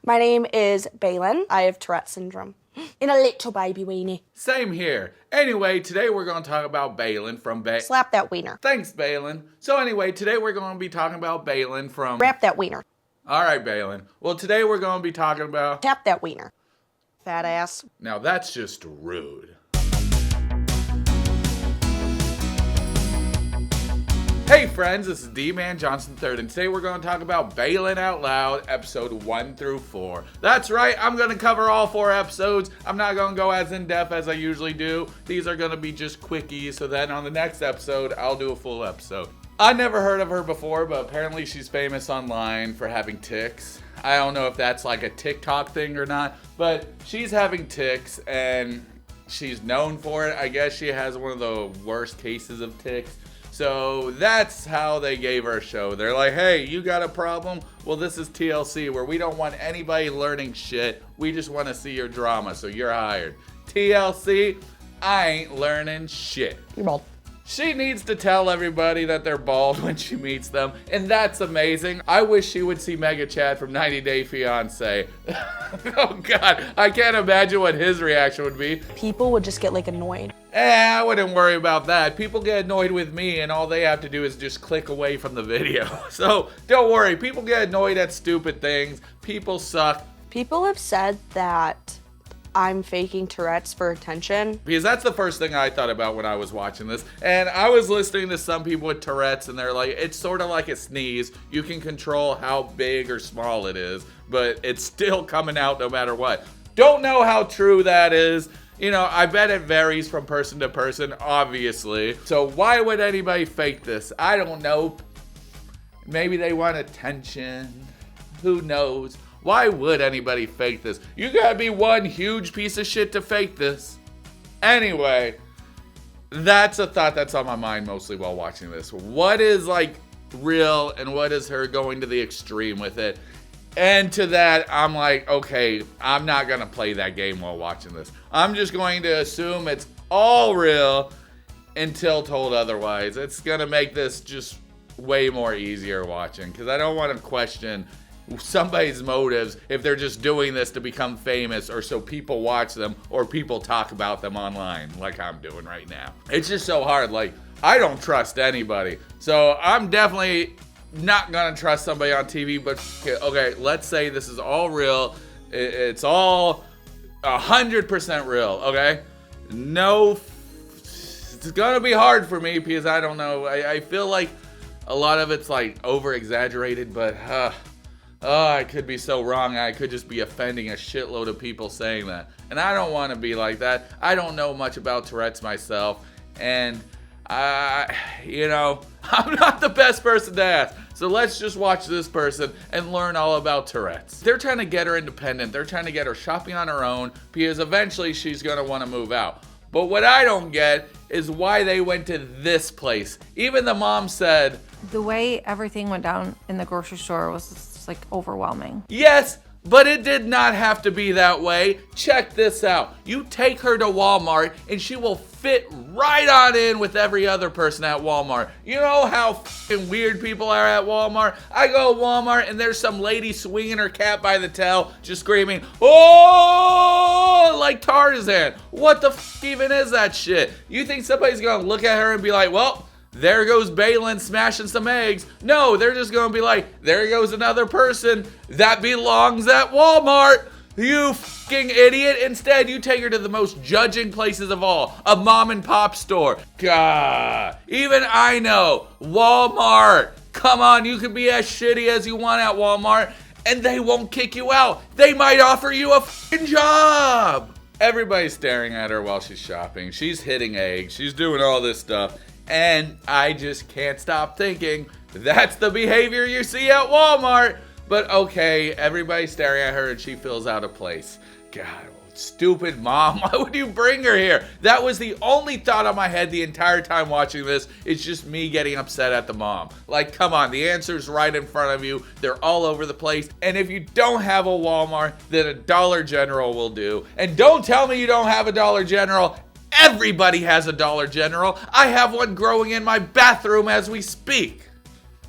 My name is Baylen. I have Tourette's syndrome. In a little baby weenie. Same here. Anyway, today we're going to talk about Balin from Slap that wiener. Thanks, Balin. So anyway, today we're going to be talking about Balin from... Wrap that wiener. All right, Balin. Well, today we're going to be talking about... Tap that wiener. Fat ass. Now, that's just rude. Hey friends, this is Dee-man Johnson III, and today we're going to talk about Baylen Out Loud, episode 1 through 4. That's right, I'm going to cover all 4 episodes. I'm not going to go as in-depth as I usually do. These are going to be just quickies, so then on the next episode, I'll do a full episode. I never heard of her before, but apparently she's famous online for having tics. I don't know if that's like a TikTok thing or not, but she's having tics, and she's known for it. I guess she has one of the worst cases of tics. So that's how they gave her a show. They're like, hey, you got a problem? Well, this is TLC, where we don't want anybody learning shit. We just want to see your drama, so you're hired. TLC, I ain't learning shit. You're bald. She needs to tell everybody that they're bald when she meets them, and that's amazing. I wish she would see Mega Chad from 90 Day Fiancé. Oh God, I can't imagine what his reaction would be. People would just get like annoyed. I wouldn't worry about that. People get annoyed with me, and all they have to do is just click away from the video. So don't worry, people get annoyed at stupid things. People suck. People have said that I'm faking Tourette's for attention. Because that's the first thing I thought about when I was watching this. And I was listening to some people with Tourette's, and they're like, it's sort of like a sneeze. You can control how big or small it is, but it's still coming out no matter what. Don't know how true that is. You know, I bet it varies from person to person, obviously. So why would anybody fake this? I don't know. Maybe they want attention. Who knows? Why would anybody fake this? You gotta be one huge piece of shit to fake this. Anyway, that's a thought that's on my mind mostly while watching this. What is like real and what is her going to the extreme with it? And to that, I'm like, okay, I'm not gonna play that game while watching this. I'm just going to assume it's all real until told otherwise. It's gonna make this just way more easier watching, because I don't want to question somebody's motives if they're just doing this to become famous or so people watch them or people talk about them online like I'm doing right now. It's just so hard. Like, I don't trust anybody. So I'm definitely not gonna trust somebody on TV, but okay, let's say this is all real. It's all 100% real, okay? No, it's gonna be hard for me because I don't know. I feel like a lot of it's like over-exaggerated, but I could be so wrong. I could just be offending a shitload of people saying that. And I don't want to be like that. I don't know much about Tourette's myself. And, you know, I'm not the best person to ask. So let's just watch this person and learn all about Tourette's. They're trying to get her independent. They're trying to get her shopping on her own because eventually she's going to want to move out. But what I don't get is why they went to this place. Even the mom said, the way everything went down in the grocery store was just like overwhelming. Yes, but it did not have to be that way. Check this out. You take her to Walmart and she will fit right on in with every other person at Walmart. You know how fucking weird people are at Walmart? I go to Walmart and there's some lady swinging her cat by the tail, just screaming, oh, like Tarzan. What the fuck even is that shit? You think somebody's gonna look at her and be like, well, there goes Balin smashing some eggs? No, they're just gonna be like, there goes another person that belongs at Walmart. You fucking idiot. Instead, you take her to the most judging places of all, a mom and pop store. God, even I know, Walmart. Come on, you can be as shitty as you want at Walmart and they won't kick you out. They might offer you a fucking job. Everybody's staring at her while she's shopping. She's hitting eggs. She's doing all this stuff. And I just can't stop thinking, that's the behavior you see at Walmart. But okay, everybody's staring at her and she feels out of place. God, stupid mom, why would you bring her here? That was the only thought on my head the entire time watching this. It's just me getting upset at the mom. Like, come on, the answer's right in front of you. They're all over the place. And if you don't have a Walmart, then a Dollar General will do. And don't tell me you don't have a Dollar General. Everybody has a Dollar General. I have one growing in my bathroom as we speak.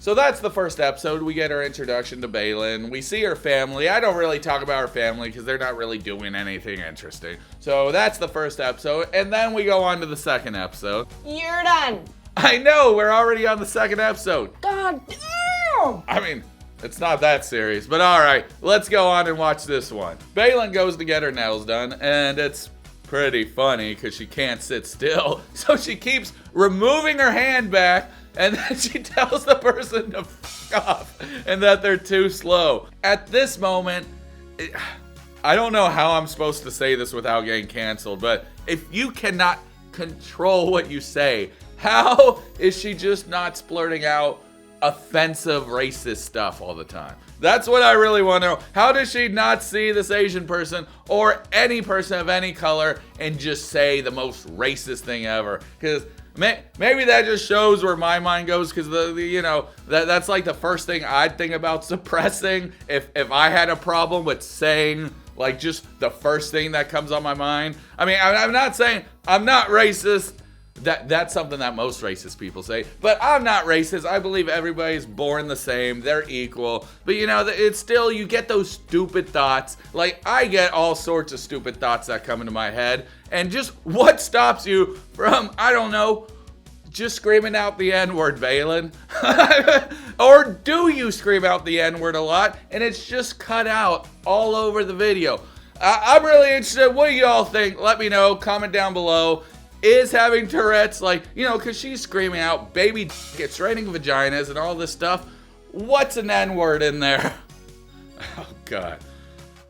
So that's the first episode. We get our introduction to Baylen. We see her family. I don't really talk about her family because they're not really doing anything interesting. So that's the first episode. And then we go on to the second episode. You're done. I know, we're already on the second episode. God damn. I mean, it's not that serious, but all right, let's go on and watch this one. Baylen goes to get her nails done, and it's pretty funny because she can't sit still. So she keeps removing her hand back, and then she tells the person to f off and that they're too slow. At this moment, I don't know how I'm supposed to say this without getting canceled, but if you cannot control what you say, how is she just not splurting out offensive racist stuff all the time? That's what I really want to know. How does she not see this Asian person or any person of any color and just say the most racist thing ever? Because maybe that just shows where my mind goes, because that's like the first thing I'd think about suppressing if I had a problem with saying like just the first thing that comes on my mind. I mean, I'm not saying I'm not racist. That's something that most racist people say, but I'm not racist. I believe everybody's born the same. They're equal. But it's still, you get those stupid thoughts. Like, I get all sorts of stupid thoughts that come into my head. And just what stops you from, I don't know, just screaming out the N-word, Baylen? Or do you scream out the N-word a lot and it's just cut out all over the video? I'm really interested. What do y'all think? Let me know. Comment down below. Is having Tourette's, because she's screaming out baby it's raining vaginas and all this stuff. What's an N-word in there? Oh, God.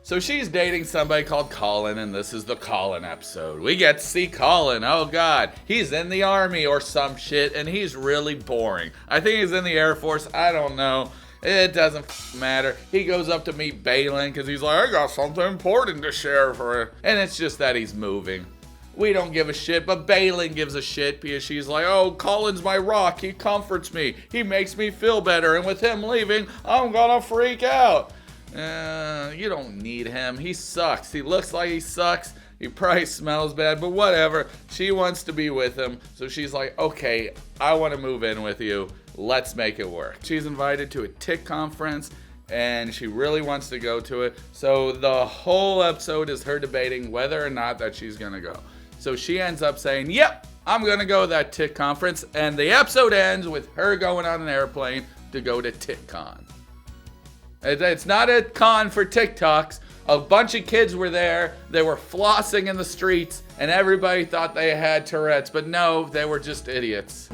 So she's dating somebody called Colin, and this is the Colin episode. We get to see Colin. Oh, God. He's in the army or some shit, and he's really boring. I think he's in the Air Force. I don't know. It doesn't matter. He goes up to meet Baylen because he's like, I got something important to share for her. And it's just that he's moving. We don't give a shit, but Baylen gives a shit because she's like, oh, Colin's my rock. He comforts me. He makes me feel better. And with him leaving, I'm gonna freak out. You don't need him. He sucks. He looks like he sucks. He probably smells bad, but whatever. She wants to be with him. So she's like, okay, I want to move in with you. Let's make it work. She's invited to a tic conference, and she really wants to go to it. So the whole episode is her debating whether or not that she's gonna go. So she ends up saying, yep, I'm going to go to that tic conference. And the episode ends with her going on an airplane to go to TikCon. It's not a con for TikToks. A bunch of kids were there. They were flossing in the streets. And everybody thought they had Tourette's. But no, they were just idiots.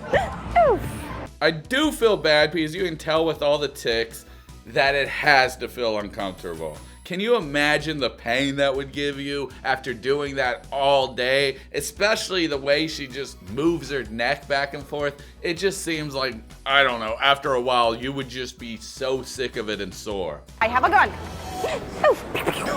I do feel bad because you can tell with all the tics that it has to feel uncomfortable. Can you imagine the pain that would give you after doing that all day? Especially the way she just moves her neck back and forth. It just seems like, I don't know, after a while you would just be so sick of it and sore. I have a gun.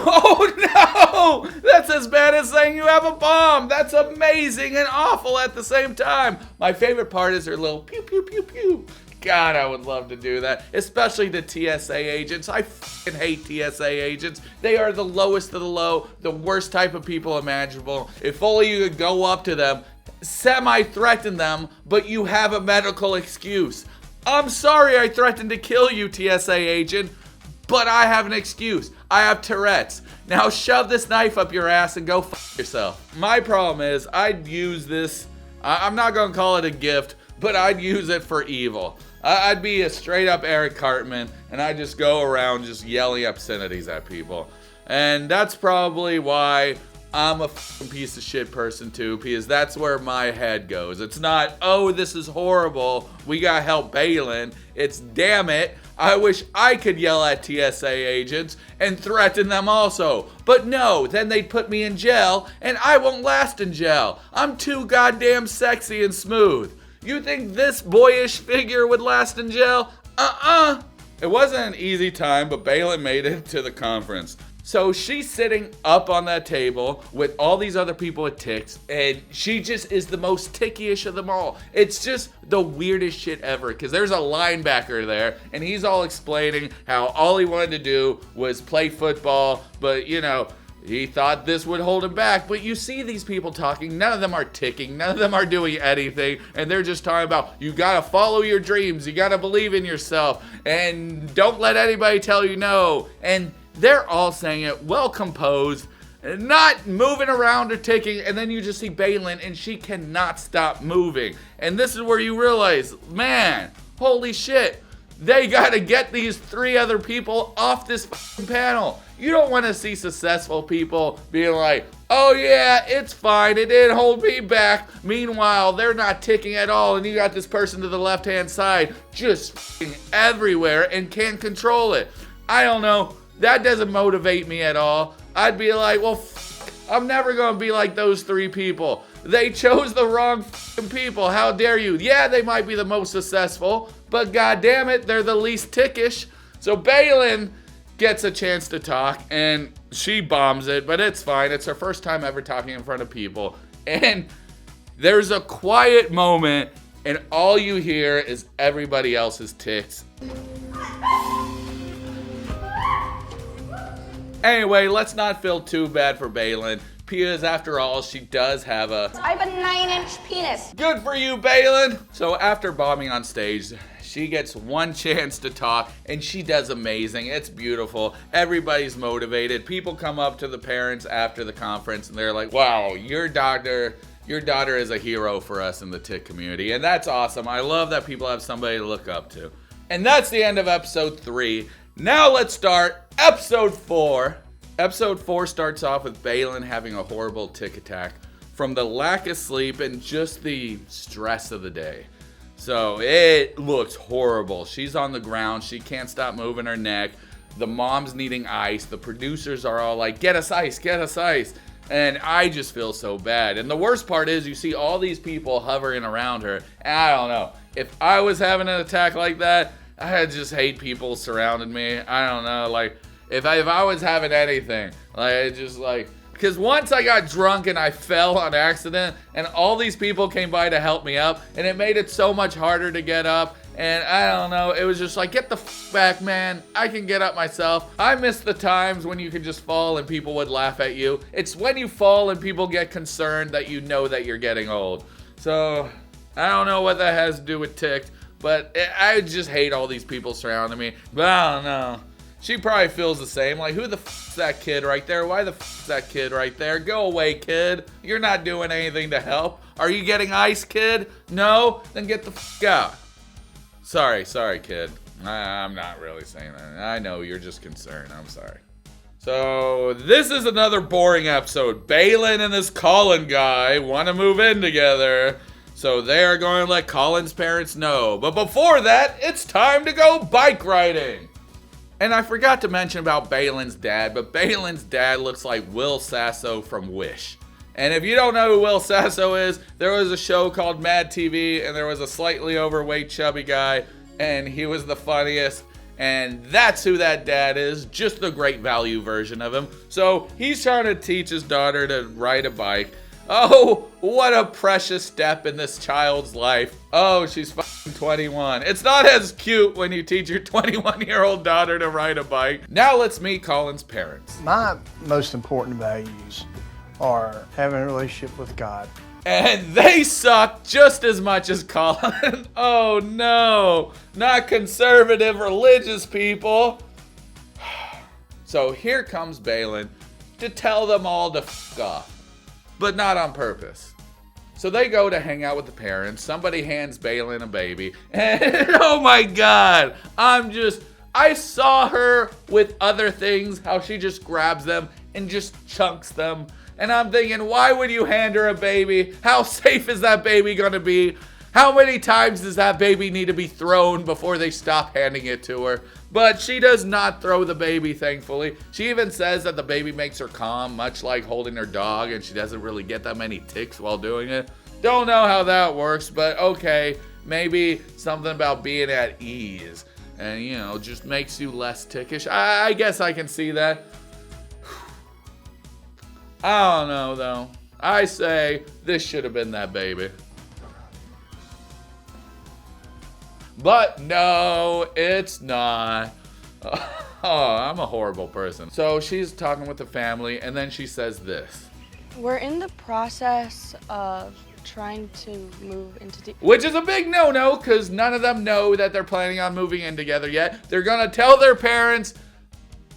Oh no! That's as bad as saying you have a bomb. That's amazing and awful at the same time. My favorite part is her little pew pew pew pew. God, I would love to do that, especially the TSA agents. I fucking hate TSA agents. They are the lowest of the low, the worst type of people imaginable. If only you could go up to them, semi-threaten them, but you have a medical excuse. I'm sorry I threatened to kill you, TSA agent, but I have an excuse. I have Tourette's. Now shove this knife up your ass and go fuck yourself. My problem is I'd use this, I'm not gonna call it a gift, but I'd use it for evil. I'd be a straight up Eric Cartman, and I'd just go around just yelling obscenities at people. And that's probably why I'm a fucking piece of shit person too, because that's where my head goes. It's not, oh, this is horrible, we gotta help Baylen. It's, damn it, I wish I could yell at TSA agents and threaten them also. But no, then they'd put me in jail, and I won't last in jail. I'm too goddamn sexy and smooth. You think this boyish figure would last in jail? It wasn't an easy time, but Baylen made it to the conference. So she's sitting up on that table with all these other people with tics, and she just is the most ticky-ish of them all. It's just the weirdest shit ever, because there's a linebacker there, and he's all explaining how all he wanted to do was play football, but He thought this would hold him back, but you see these people talking, none of them are ticking, none of them are doing anything, and they're just talking about, you gotta follow your dreams, you gotta believe in yourself, and don't let anybody tell you no. And they're all saying it well composed, not moving around or ticking, and then you just see Baylen, and she cannot stop moving. And this is where you realize, man, holy shit, they gotta get these 3 other people off this fucking panel. You don't want to see successful people being like, oh yeah, it's fine, it didn't hold me back. Meanwhile, they're not ticking at all, and you got this person to the left-hand side just fucking everywhere and can't control it. I don't know, that doesn't motivate me at all. I'd be like, well, I'm never gonna be like those 3 people. They chose the wrong fucking people. How dare you? Yeah, they might be the most successful, but god damn it, they're the least tickish. So Baylen gets a chance to talk, and she bombs it, but it's fine. It's her first time ever talking in front of people. And there's a quiet moment, and all you hear is everybody else's tics. Anyway, let's not feel too bad for Baylen, because after all, she does have a... I have a 9-inch penis. Good for you, Baylen! So after bombing on stage, she gets one chance to talk, and she does amazing. It's beautiful. Everybody's motivated. People come up to the parents after the conference, and they're like, wow, your daughter is a hero for us in the tic community. And that's awesome. I love that people have somebody to look up to. And that's the end of episode 3. Now let's start episode 4. Episode 4 starts off with Baylen having a horrible tic attack from the lack of sleep and just the stress of the day. So it looks horrible. She's on the ground. She can't stop moving her neck. The mom's needing ice. The producers are all like, get us ice, get us ice. And I just feel so bad. And the worst part is you see all these people hovering around her. And I don't know. If I was having an attack like that, I just hate people surrounding me. I don't know. Like, if I was having anything, like, just like... Because once I got drunk and I fell on accident, and all these people came by to help me up, and it made it so much harder to get up, and I don't know, it was just like, get the back, man. I can get up myself. I miss the times when you could just fall and people would laugh at you. It's when you fall and people get concerned that you know that you're getting old. So, I don't know what that has to do with tics, but I just hate all these people surrounding me. But I don't know. She probably feels the same. Like, who the is that kid right there? Why the is that kid right there? Go away, kid. You're not doing anything to help. Are you getting ice, kid? No? Then get the out. Sorry, kid. I'm not really saying that. I know you're just concerned. I'm sorry. So, this is another boring episode. Baylen and this Colin guy want to move in together. So, they are going to let Colin's parents know. But before that, it's time to go bike riding. And I forgot to mention about Baylen's dad, but Baylen's dad looks like Will Sasso from Wish. And if you don't know who Will Sasso is, there was a show called Mad TV, and there was a slightly overweight, chubby guy, and he was the funniest. And that's who that dad is, just the great value version of him. So he's trying to teach his daughter to ride a bike. Oh, what a precious step in this child's life. Oh, she's fucking 21. It's not as cute when you teach your 21-year-old daughter to ride a bike. Now let's meet Colin's parents. My most important values are having a relationship with God. And they suck just as much as Colin. Oh no, not conservative religious people. So here comes Baylen to tell them all to fuck off. But not on purpose. So they go to hang out with the parents. Somebody hands Baylen a baby. And oh my God, I saw her with other things, how she just grabs them and just chunks them. And I'm thinking, why would you hand her a baby? How safe is that baby gonna be? How many times does that baby need to be thrown before they stop handing it to her? But she does not throw the baby, thankfully. She even says that the baby makes her calm, much like holding her dog, and she doesn't really get that many tics while doing it. Don't know how that works, but okay, maybe something about being at ease and, you know, just makes you less tickish. I guess I can see that. I don't know, though. I say this should have been that baby. But no, it's not. Oh, I'm a horrible person. So she's talking with the family, and then she says this. We're in the process of trying to move into Which is a big no-no, because none of them know that they're planning on moving in together yet. They're going to tell their parents,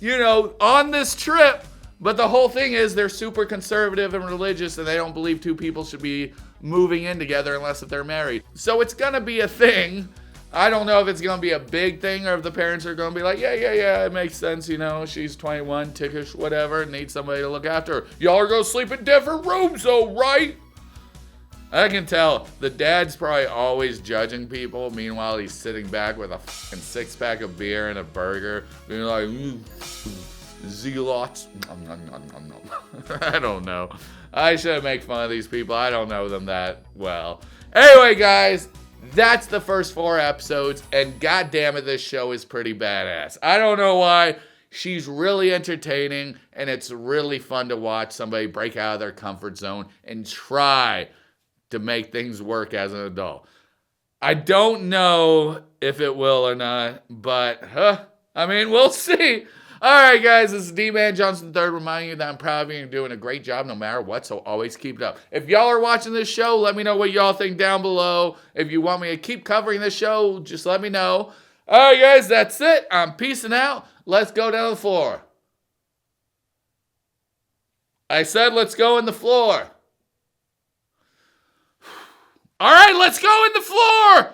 on this trip. But the whole thing is they're super conservative and religious, and they don't believe two people should be moving in together unless if they're married. So it's going to be a thing. I don't know if it's going to be a big thing or if the parents are going to be like, yeah, it makes sense, she's 21, tickish, whatever, needs somebody to look after her. Y'all are going to sleep in different rooms though, right? I can tell the dad's probably always judging people. Meanwhile, he's sitting back with a fucking 6-pack of beer and a burger, being like, zealots. I don't know. I shouldn't make fun of these people. I don't know them that well. Anyway, guys, that's the first 4 episodes, and god damn it, this show is pretty badass. I don't know why. She's really entertaining, and it's really fun to watch somebody break out of their comfort zone and try to make things work as an adult. I don't know if it will or not, but we'll see. All right, guys, this is Dee-man Johnson III reminding you that I'm proud of you and you're doing a great job no matter what, so always keep it up. If y'all are watching this show, let me know what y'all think down below. If you want me to keep covering this show, just let me know. All right, guys, that's it. I'm peacing out. Let's go down the floor. I said let's go in the floor. All right, let's go in the floor.